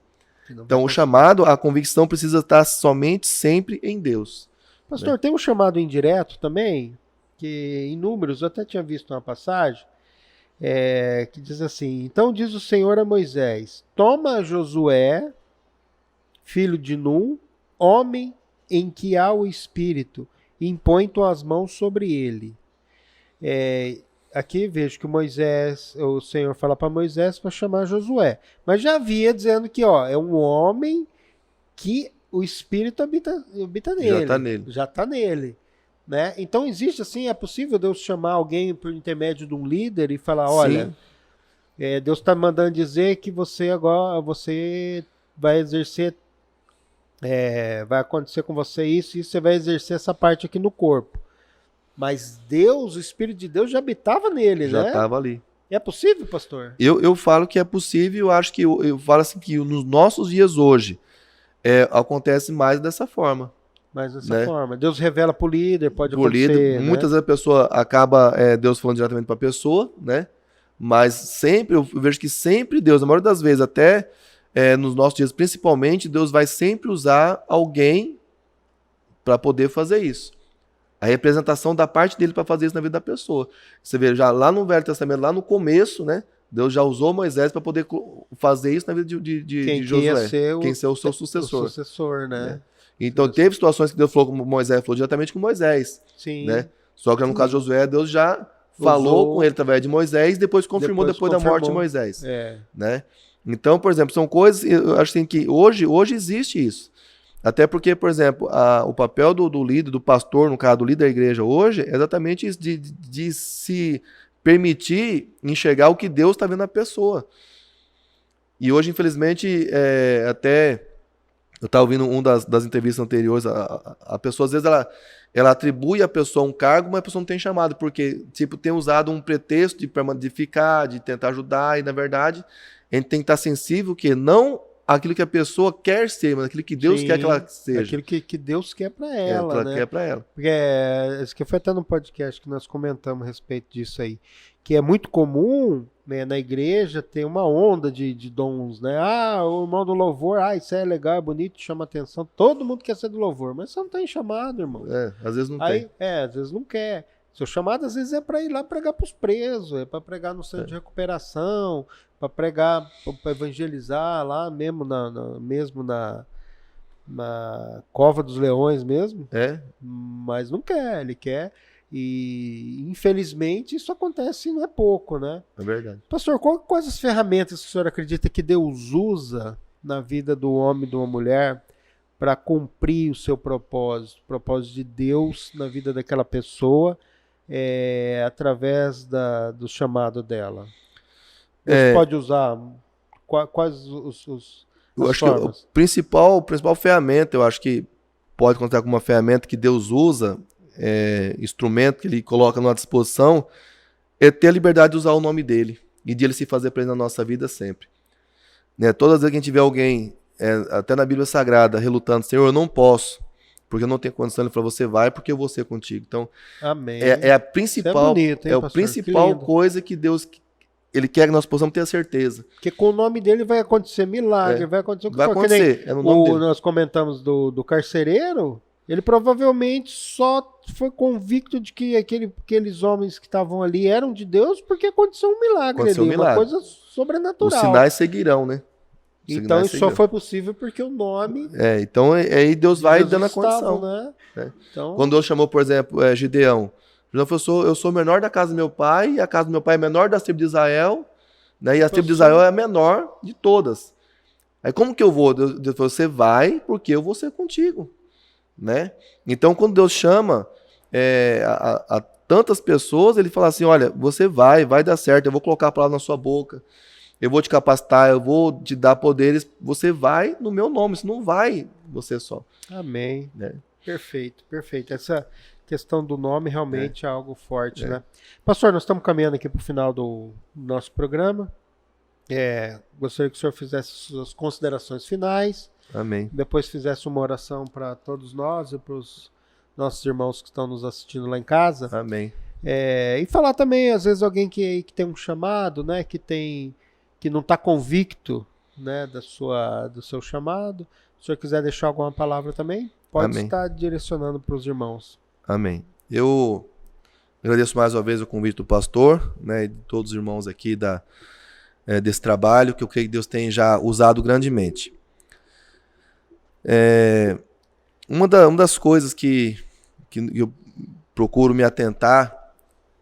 Então o chamado, a convicção precisa estar somente sempre em Deus. Pastor, tem um chamado indireto também, que em Números, eu até tinha visto uma passagem, que diz assim: então diz o Senhor a Moisés, toma Josué, filho de Num, homem em que há o Espírito, e impõe tuas mãos sobre ele. Aqui vejo que o Senhor fala para Moisés para chamar Josué. Mas já havia dizendo que é um homem que o Espírito habita nele. Já está nele. Né? Então existe assim, é possível Deus chamar alguém por intermédio de um líder e falar, olha, Deus está mandando dizer que você vai exercer, vai acontecer com você isso, e você vai exercer essa parte aqui no corpo. Mas Deus, o Espírito de Deus já habitava nele, né? Já estava ali. É possível, pastor? Eu falo que é possível, eu acho que eu falo assim que nos nossos dias hoje acontece mais dessa forma. Mais dessa forma. Deus revela para o líder, pode acontecer. Muitas vezes a pessoa acaba, Deus falando diretamente para a pessoa, né? Mas sempre, eu vejo que sempre Deus, na maioria das vezes, até nos nossos dias principalmente, Deus vai sempre usar alguém para poder fazer isso. A representação da parte dele para fazer isso na vida da pessoa. Você vê já lá no Velho Testamento, lá no começo, né? Deus já usou Moisés para poder fazer isso na vida de Josué. Quem ser o seu sucessor. O sucessor, né? Então teve situações que Deus falou com Moisés, falou diretamente com Moisés. Sim. Né? Só que no caso de Josué, Deus já falou com ele através de Moisés, depois confirmou depois da morte de Moisés. Né? Então, por exemplo, são coisas, eu acho assim, que hoje existe isso. Até porque, por exemplo, o papel do líder, do pastor, no caso do líder da igreja hoje, é exatamente isso, de se permitir enxergar o que Deus está vendo na pessoa. E hoje, infelizmente, até eu estava ouvindo uma das entrevistas anteriores, a pessoa, às vezes, ela atribui à pessoa um cargo, mas a pessoa não tem chamado, porque tipo, tem usado um pretexto de ficar, de tentar ajudar, e na verdade, a gente tem que estar sensível que não aquilo que a pessoa quer ser, mas aquilo que Deus quer que ela seja. Aquilo que Deus quer para ela, né? Quer para ela. Porque isso que foi até no podcast que nós comentamos a respeito disso aí, que é muito comum, né, na igreja ter uma onda de dons, né? O irmão do louvor, isso é legal, é bonito, chama atenção. Todo mundo quer ser do louvor, mas você não tem chamado, irmão. Às vezes não tem. Às vezes não quer. Seu chamado, às vezes, é para ir lá pregar para os presos, é para pregar no centro de recuperação, para pregar, para evangelizar lá mesmo na cova dos leões mesmo. Mas não quer, ele quer. E, infelizmente, isso acontece não é pouco, né? É verdade. Pastor, quais as ferramentas que o senhor acredita que Deus usa na vida do homem e de uma mulher para cumprir o seu propósito, o propósito de Deus na vida daquela pessoa, através do chamado dela? Deus pode usar quais eu acho formas? Que a principal ferramenta, eu acho que pode contar com uma ferramenta que Deus usa, instrumento que ele coloca à nossa disposição, é ter a liberdade de usar o nome dele e de ele se fazer presente na nossa vida sempre. Né? Todas as vezes que a gente vê alguém, até na Bíblia Sagrada, relutando, Senhor, eu não posso, porque eu não tenho condição, ele falou, você vai porque eu vou ser contigo. Então, amém. É a principal, bonito, hein, a principal coisa que Deus Ele quer que nós possamos ter a certeza. Porque com o nome dele vai acontecer milagre, vai acontecer o que vai for. acontecer, é no nome dele. Nós comentamos do carcereiro, ele provavelmente só foi convicto de que aqueles homens que estavam ali eram de Deus porque aconteceu um milagre Aconteceu ali, um milagre. uma coisa sobrenatural. Os sinais seguirão, né? Então isso só foi possível porque o nome... Então aí Deus vai dando a condição. Estavam, né? Então... Quando Deus chamou, por exemplo, Gideão, eu sou o menor da casa do meu pai, e a casa do meu pai é menor da tribo de Israel, né? E a tribo de Israel é a menor de todas. Aí como que eu vou? Deus falou, você vai porque eu vou ser contigo. Né? Então quando Deus chama a tantas pessoas, ele fala assim, olha, você vai dar certo, eu vou colocar a palavra na sua boca, eu vou te capacitar, eu vou te dar poderes, você vai no meu nome, você não vai você só. Amém. Né? Perfeito. Essa questão do nome realmente é algo forte, né? Pastor, nós estamos caminhando aqui para o final do nosso programa. Gostaria que o senhor fizesse suas considerações finais. Amém. Depois fizesse uma oração para todos nós e para os nossos irmãos que estão nos assistindo lá em casa. Amém. E falar também, às vezes, alguém que tem um chamado, né? Que não está convicto, né, do seu chamado. Se o senhor quiser deixar alguma palavra também, pode estar direcionando para os irmãos. Amém. Eu agradeço mais uma vez o convite do pastor, né, e de todos os irmãos aqui desse trabalho, que eu creio que Deus tem já usado grandemente. Uma das coisas que eu procuro me atentar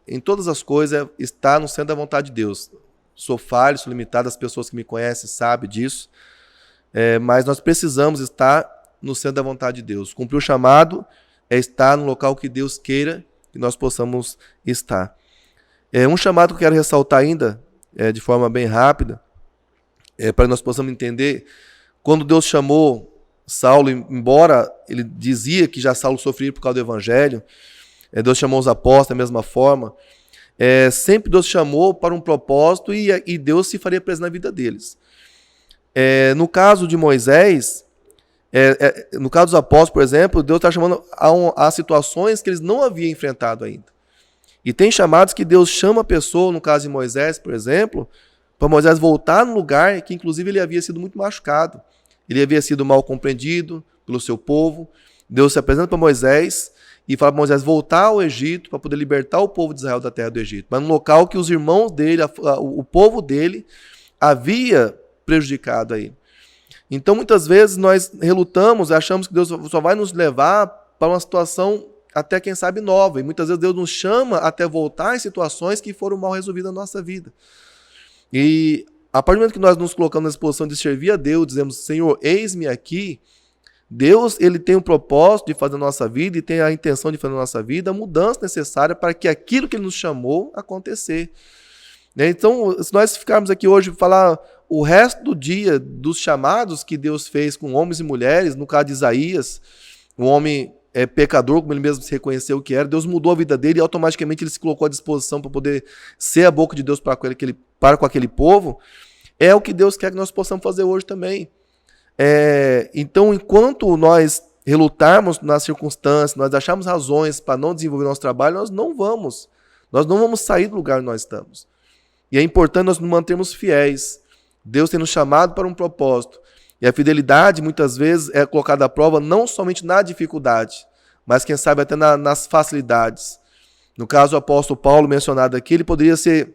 em todas as coisas é estar no centro da vontade de Deus. Sou falho, sou limitado, as pessoas que me conhecem sabem disso, mas nós precisamos estar no centro da vontade de Deus. Cumprir o chamado é estar no local que Deus queira que nós possamos estar. Um chamado que eu quero ressaltar ainda, de forma bem rápida, para que nós possamos entender, quando Deus chamou Saulo, embora ele dizia que já Saulo sofria por causa do evangelho, Deus chamou os apóstolos da mesma forma, sempre Deus chamou para um propósito e Deus se faria presente na vida deles. No caso de Moisés, no caso dos apóstolos, por exemplo, Deus está chamando a situações que eles não haviam enfrentado ainda. E tem chamados que Deus chama a pessoa, no caso de Moisés, por exemplo, para Moisés voltar no lugar que inclusive ele havia sido muito machucado. Ele havia sido mal compreendido pelo seu povo. Deus se apresenta para Moisés e fala para Moisés voltar ao Egito para poder libertar o povo de Israel da terra do Egito. Mas no local que os irmãos dele, o povo dele, havia prejudicado aí. Então muitas vezes nós relutamos, achamos que Deus só vai nos levar para uma situação até quem sabe nova. E muitas vezes Deus nos chama até voltar em situações que foram mal resolvidas na nossa vida. E a partir do momento que nós nos colocamos nessa posição de servir a Deus, dizemos, Senhor, eis-me aqui, Deus ele tem um propósito de fazer na nossa vida e tem a intenção de fazer na nossa vida a mudança necessária para que aquilo que Ele nos chamou acontecer. Então, se nós ficarmos aqui hoje falar o resto do dia dos chamados que Deus fez com homens e mulheres, no caso de Isaías, um homem pecador, como ele mesmo se reconheceu que era, Deus mudou a vida dele e automaticamente ele se colocou à disposição para poder ser a boca de Deus para com aquele povo, é o que Deus quer que nós possamos fazer hoje também. Então, enquanto nós relutarmos nas circunstâncias, nós acharmos razões para não desenvolver nosso trabalho, nós não vamos sair do lugar onde nós estamos. E é importante nós nos mantermos fiéis. Deus tem nos chamado para um propósito. E a fidelidade, muitas vezes, é colocada à prova não somente na dificuldade, mas, quem sabe, até nas facilidades. No caso do apóstolo Paulo mencionado aqui, ele poderia ser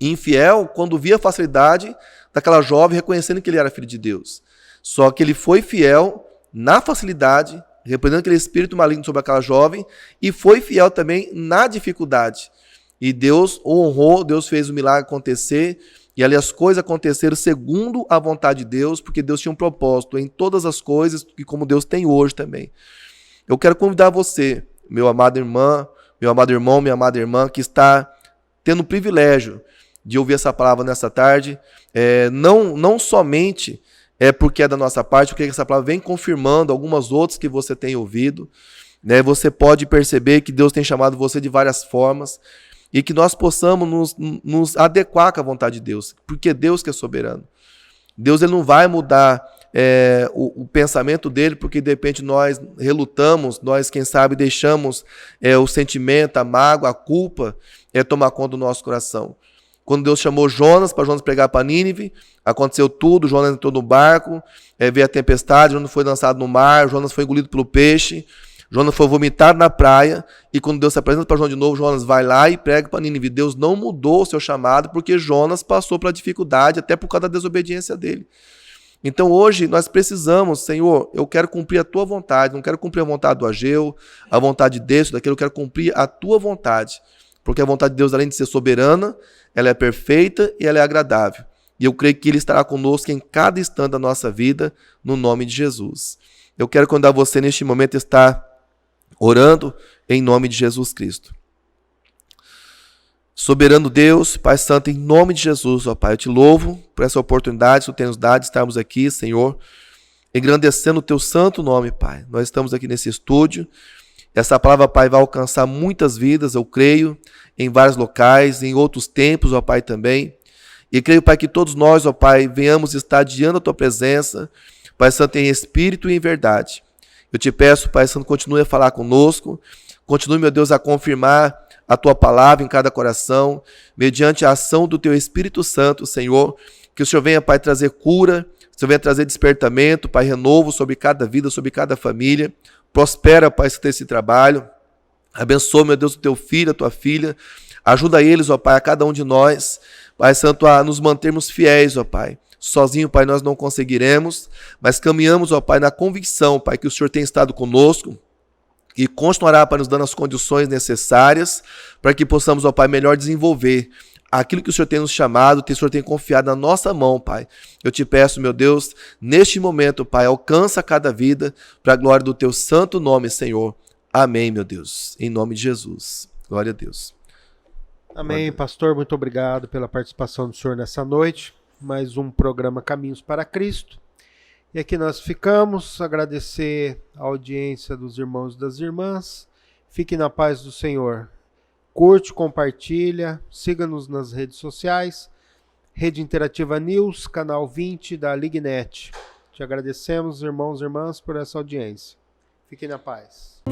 infiel quando via a facilidade daquela jovem reconhecendo que ele era filho de Deus. Só que ele foi fiel na facilidade, repreendendo aquele espírito maligno sobre aquela jovem, e foi fiel também na dificuldade. E Deus o honrou, Deus fez o milagre acontecer, e ali as coisas aconteceram segundo a vontade de Deus, porque Deus tinha um propósito em todas as coisas, e como Deus tem hoje também. Eu quero convidar você, meu amado irmão, minha amada irmã, que está tendo o privilégio de ouvir essa palavra nessa tarde, não somente porque é da nossa parte, porque essa palavra vem confirmando algumas outras que você tem ouvido, né? Você pode perceber que Deus tem chamado você de várias formas, e que nós possamos nos adequar com a vontade de Deus, porque Deus que é soberano. Deus ele não vai mudar o pensamento dele, porque de repente nós relutamos, nós, quem sabe, deixamos o sentimento, a mágoa, a culpa tomar conta do nosso coração. Quando Deus chamou Jonas para Jonas pregar para Nínive, aconteceu tudo, Jonas entrou no barco, veio a tempestade, Jonas foi lançado no mar, Jonas foi engolido pelo peixe, Jonas foi vomitado na praia, e quando Deus se apresenta para Jonas de novo, Jonas vai lá e prega para Nínive. Deus não mudou o seu chamado, porque Jonas passou pela dificuldade, até por causa da desobediência dele. Então hoje nós precisamos, Senhor, eu quero cumprir a tua vontade, não quero cumprir a vontade do Ageu, a vontade desse, daquele, eu quero cumprir a tua vontade. Porque a vontade de Deus, além de ser soberana, ela é perfeita e ela é agradável. E eu creio que Ele estará conosco em cada instante da nossa vida, no nome de Jesus. Eu quero convidar você neste momento a estar orando em nome de Jesus Cristo. Soberano Deus, Pai Santo, em nome de Jesus, ó Pai, eu te louvo por essa oportunidade que tu tens nos dado de estarmos aqui, Senhor, engrandecendo o teu santo nome, Pai. Nós estamos aqui nesse estúdio. Essa palavra, Pai, vai alcançar muitas vidas, eu creio, em vários locais, em outros tempos, ó Pai, também. E creio, Pai, que todos nós, ó Pai, venhamos estar diante da Tua presença, Pai Santo, em espírito e em verdade. Eu te peço, Pai Santo, continue a falar conosco, continue, meu Deus, a confirmar a Tua palavra em cada coração, mediante a ação do Teu Espírito Santo, Senhor, que o Senhor venha, Pai, trazer cura, o Senhor venha trazer despertamento, Pai, renovo sobre cada vida, sobre cada família. Prospera, Pai, esse trabalho. Abençoa, meu Deus, o teu filho, a tua filha. Ajuda eles, ó Pai, a cada um de nós, Pai Santo, a nos mantermos fiéis, ó Pai. Sozinho, Pai, nós não conseguiremos, mas caminhamos, ó Pai, na convicção, Pai, que o Senhor tem estado conosco e continuará, Pai, nos dando as condições necessárias para que possamos, ó Pai, melhor desenvolver aquilo que o Senhor tem nos chamado, que o Senhor tem confiado na nossa mão, Pai. Eu te peço, meu Deus, neste momento, Pai, alcança cada vida para a glória do teu santo nome, Senhor. Amém, meu Deus. Em nome de Jesus. Glória a Deus. Amém, pastor. Muito obrigado pela participação do senhor nessa noite. Mais um programa Caminhos para Cristo. E aqui nós ficamos. Agradecer a audiência dos irmãos e das irmãs. Fique na paz do Senhor. Curte, compartilha, siga-nos nas redes sociais, Rede Interativa News, canal 20 da Lignet. Te agradecemos, irmãos e irmãs, por essa audiência. Fiquem na paz.